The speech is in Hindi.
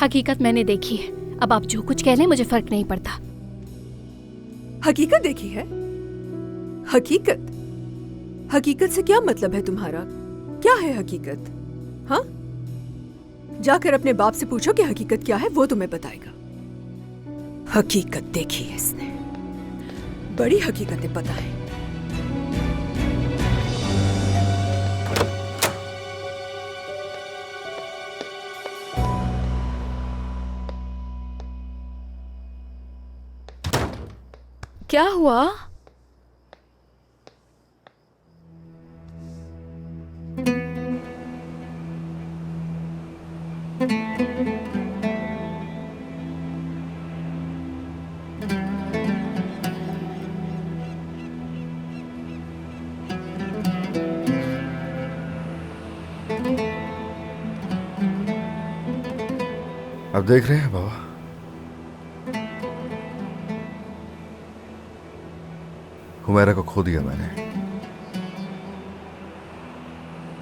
हकीकत मैंने देखी है। अब आप जो कुछ कह लें मुझे फर्क नहीं पड़ता। हकीकत देखी है? हकीकत? हकीकत से क्या मतलब है तुम्हारा? क्या है हकीकत? हाँ, जाकर अपने बाप से पूछो कि हकीकत क्या है, वो तुम्हें बताएगा। हकीकत देखी है इसने, बड़ी हकीकतें पता है। क्या हुआ? अब देख रहे हैं बाबा, हुमैरा को खो दिया मैंने।